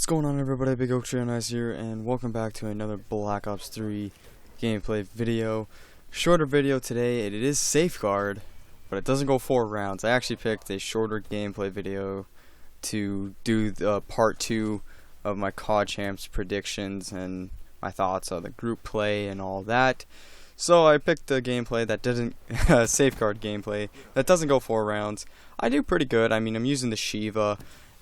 What's going on, everybody? Big Oak Tree Nice here, and welcome back to another Black Ops 3 gameplay video. Shorter video today. It is Safeguard, but it doesn't go 4 rounds. I actually picked a shorter gameplay video to do the part 2 of my COD Champs predictions and my thoughts on the group play and all that. So I picked the gameplay that doesn't Safeguard gameplay that doesn't go 4 rounds. I do pretty good. I mean, I'm using the Shiva.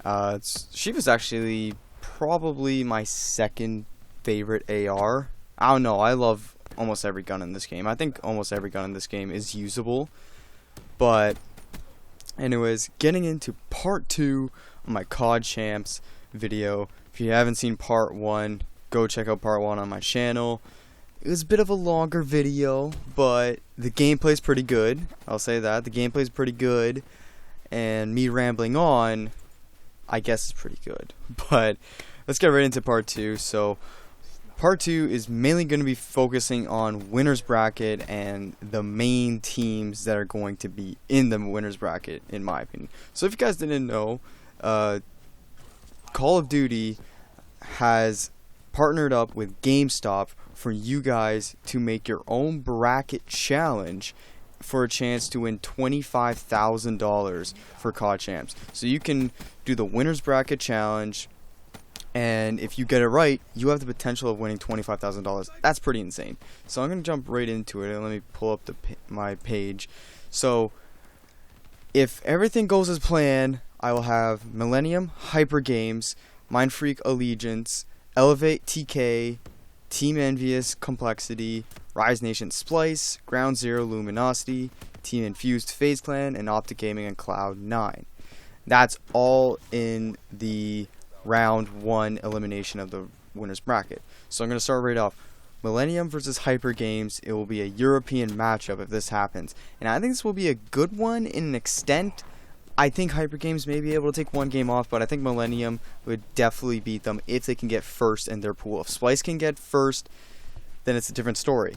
Shiva's actually probably my second favorite AR. I don't know, I love almost every gun in this game. I think almost every gun in this game is usable. But anyways, getting into part 2 of my COD Champs video. If you haven't seen part 1, go check out part 1 on my channel. It was a bit of a longer video, but the gameplay's pretty good. I'll say that. The gameplay's pretty good. And me rambling on, I guess it's pretty good. But let's get right into part 2. So part 2 is mainly going to be focusing on winners bracket and the main teams that are going to be in the winners bracket, in my opinion. So if you guys didn't know, Call of Duty has partnered up with GameStop for you guys to make your own bracket challenge for a chance to win $25,000 for COD Champs. So you can do the winners bracket challenge, and if you get it right, you have the potential of winning $25,000. That's pretty insane. So I'm gonna jump right into it, and let me pull up my page. So if everything goes as planned, I will have Millennium, Hyper Games, Mindfreak Allegiance, Elevate TK, Team Envious Complexity, Rise Nation Splice, Ground Zero Luminosity, Team Infused FaZe Clan, and Optic Gaming and Cloud9. That's all in the round 1 elimination of the winners bracket. So I'm going to start right off. Millennium versus Hyper Games. It will be a European matchup if this happens. And I think this will be a good one in an extent. I think Hyper Games may be able to take one game off, but I think Millennium would definitely beat them if they can get first in their pool. If Splice can get first, then it's a different story.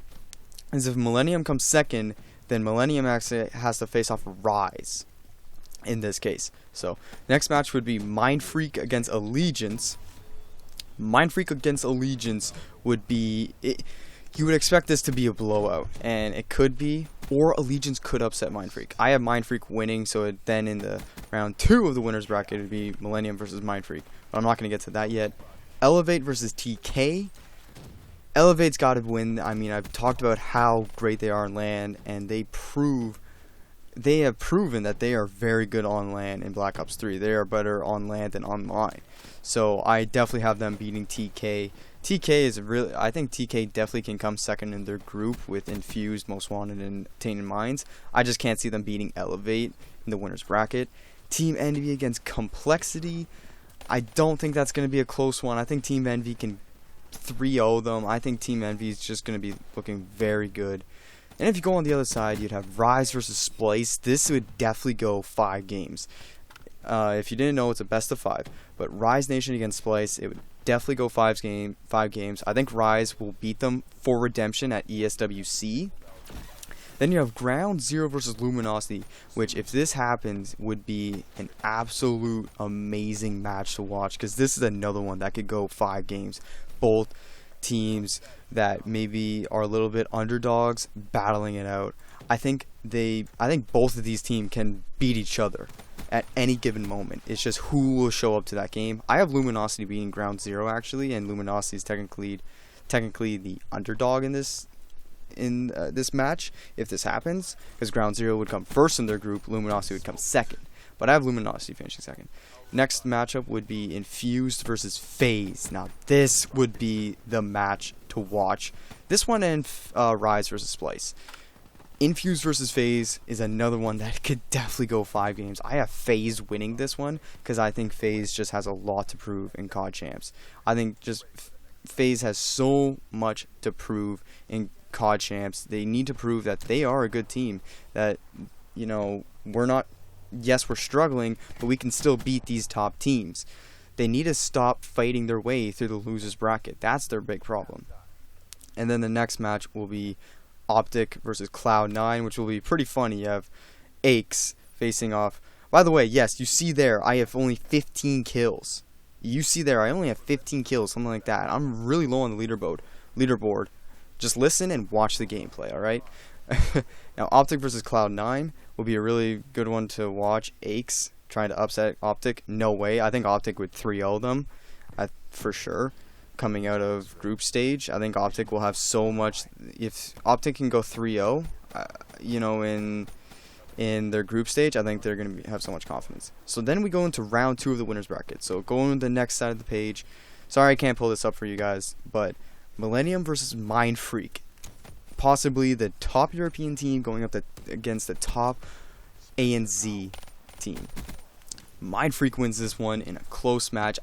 As if Millennium comes second, then Millennium actually has to face off Rise in this case. So next match would be Mindfreak against Allegiance. Mindfreak against Allegiance would be you would expect this to be a blowout, and it could be, or Allegiance could upset Mindfreak. I have Mindfreak winning, so then in the round 2 of the winners bracket, it would be Millennium versus Mindfreak. But I'm not going to get to that yet. Elevate versus TK. Elevate's got to win. I mean, I've talked about how great they are on land, and they have proven that they are very good on land in Black Ops 3. They are better on land than online. So I definitely have them beating TK. I think TK definitely can come second in their group with Infused, Most Wanted, and Tainted Minds. I just can't see them beating Elevate in the winners bracket. Team Envy against Complexity. I don't think that's going to be a close one. I think Team Envy can 3-0 them. I think Team Envy is just going to be looking very good. And if you go on the other side, you'd have Rise versus Splice. This would definitely go 5 games. If you didn't know, it's a best of 5. But Rise Nation against Splice, it would definitely go 5 games. I think Rise will beat them for redemption at ESWC. Then you have Ground Zero versus Luminosity, which, if this happens, would be an absolute amazing match to watch, because this is another one that could go 5 games. Both teams that maybe are a little bit underdogs battling it out. I think both of these teams can beat each other at any given moment. It's just who will show up to that game. I have Luminosity beating Ground Zero actually, and Luminosity is technically the underdog in this match if this happens, because Ground Zero would come first in their group, Luminosity would come second. But I have Luminosity finishing second. Next matchup would be Infused versus FaZe. Now this would be the match to watch. This one and Rise versus Splice. Infused versus FaZe is another one that could definitely go 5 games. I have FaZe winning this one because I think FaZe just has a lot to prove in COD Champs. I think just FaZe has so much to prove in COD Champs. They need to prove that they are a good team. That, you know, yes, we're struggling, but we can still beat these top teams. They need to stop fighting their way through the losers bracket. That's their big problem. And then the next match will be Optic versus Cloud9, which will be pretty funny. You have Aches facing off. By the way, yes, you see there, I have only 15 kills. You see there, I only have 15 kills, something like that. I'm really low on the leaderboard. Just listen and watch the gameplay, alright? Now, Optic versus Cloud9 will be a really good one to watch. Aches trying to upset Optic. No way. I think Optic would 3-0 them, for sure. Coming out of group stage, I think Optic will have so much. If Optic can go 3-0, you know, in their group stage, I think they're going to have so much confidence. So then we go into round 2 of the winners bracket. So going to the next side of the page. Sorry I can't pull this up for you guys, but Millennium versus Mind Freak. Possibly the top European team going up against the top ANZ team. Mind Freak wins this one in a close match.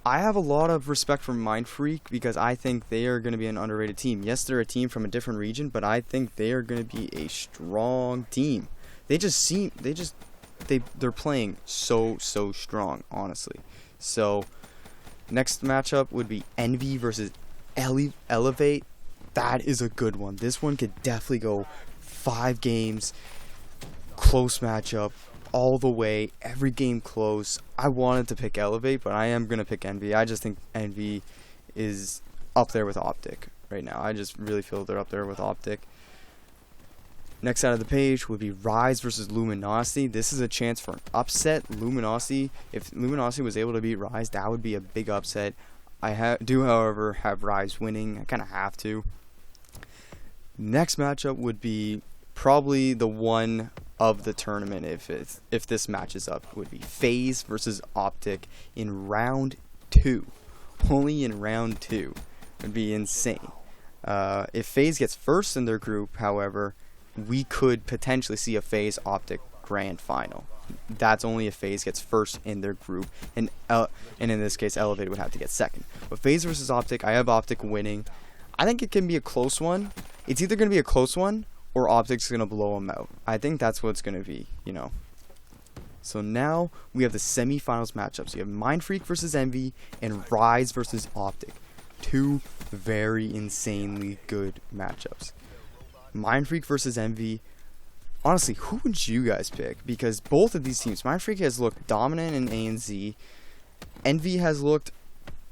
I have a lot of respect for Mind Freak because I think they are going to be an underrated team. Yes, they're a team from a different region, but I think they are going to be a strong team. They're playing so strong, honestly. So next matchup would be Envy versus Elevate. That is a good one. This one could definitely go 5 games, close matchup, all the way, every game close. I wanted to pick Elevate, but I am going to pick Envy. I just think Envy is up there with Optic right now. I just really feel they're up there with Optic. Next side of the page would be Rise versus Luminosity. This is a chance for an upset. Luminosity, if Luminosity was able to beat Rise, that would be a big upset. I do, however, have Rise winning. I kind of have to. Next matchup would be probably the one of the tournament if this matches up. It would be FaZe versus Optic in round 2. Only in round 2. It would be insane. If FaZe gets first in their group, however, we could potentially see a FaZe Optic grand final. That's only if FaZe gets first in their group, and in this case, Elevate would have to get second. But FaZe versus Optic, I have Optic winning. I think it can be a close one. It's either going to be a close one or Optic's going to blow them out. I think that's what it's going to be, you know. So now we have the semifinals matchups. You have Mind Freak versus Envy and Rise versus Optic. 2 very insanely good matchups. Mind Freak versus Envy. Honestly, who would you guys pick? Because both of these teams, Mind Freak has looked dominant in ANZ. Envy has looked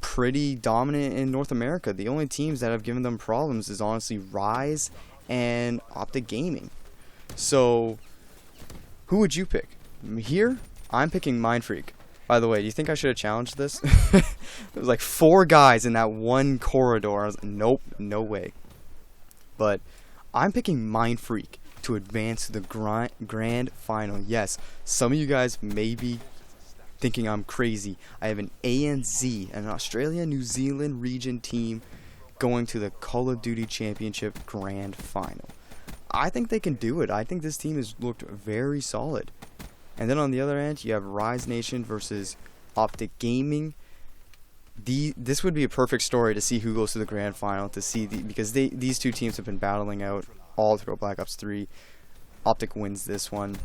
pretty dominant in North America. The only teams that have given them problems is honestly Rise and Optic Gaming. So, who would you pick? Here, I'm picking Mind Freak. By the way, do you think I should have challenged this? There was like 4 guys in that one corridor. I was like, nope, no way. But I'm picking Mind Freak to advance to the grand final. Yes, some of you guys may be thinking I'm crazy. I have an ANZ, an Australia-New Zealand region team, going to the Call of Duty Championship grand final. I think they can do it. I think this team has looked very solid. And then on the other end, you have Rise Nation versus Optic Gaming. This would be a perfect story to see who goes to the grand final, to see because these two teams have been battling out all through Black Ops 3. Optic wins this one.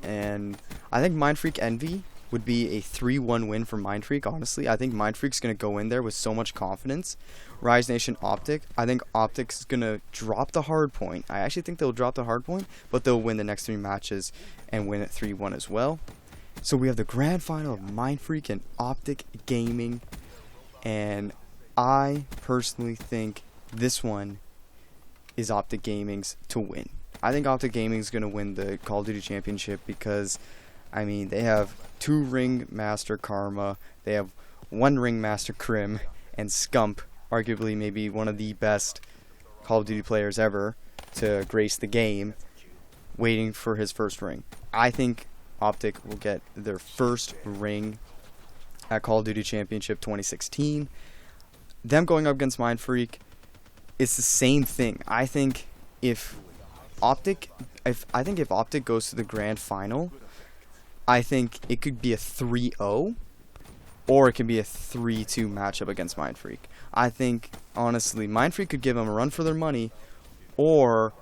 And I think Mind Freak Envy would be a 3-1 win for Mind Freak, honestly. I think Mind Freak's going to go in there with so much confidence. Rise Nation Optic, I think Optic's going to drop the hard point. I actually think they'll drop the hard point, but they'll win the next 3 matches and win it 3-1 as well. So we have the grand final of Mind Freak and Optic Gaming, and I personally think this one is Optic Gaming's to win. I think Optic Gaming is going to win the Call of Duty Championship because, I mean, they have 2 Ring Master Karma, they have 1 Ring Master Krim, and Scump, arguably maybe one of the best Call of Duty players ever to grace the game, waiting for his first ring. I think Optic will get their first ring at Call of Duty Championship 2016. Them going up against Mind Freak, it's the same thing. I think if Optic goes to the grand final, I think it could be a 3-0 or it could be a 3-2 matchup against Mind Freak. I think, honestly, Mind Freak could give them a run for their money, or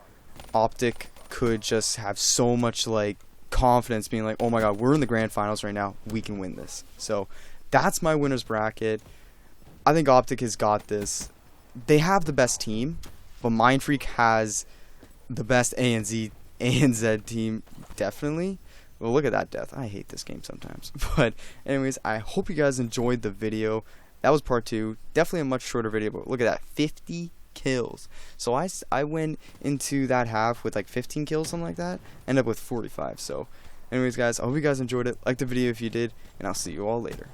Optic could just have so much, like, confidence being like, oh my god, we're in the grand finals right now, we can win this. So, that's my winner's bracket. I think Optic has got this. They have the best team, but Mind Freak has the best ANZ team, definitely. Well, look at that death. I hate this game sometimes. But anyways, I hope you guys enjoyed the video. That was part 2. Definitely a much shorter video, but look at that, 50 kills. So I went into that half with like 15 kills, something like that. Ended up with 45. So anyways, guys, I hope you guys enjoyed it. Like the video if you did, and I'll see you all later.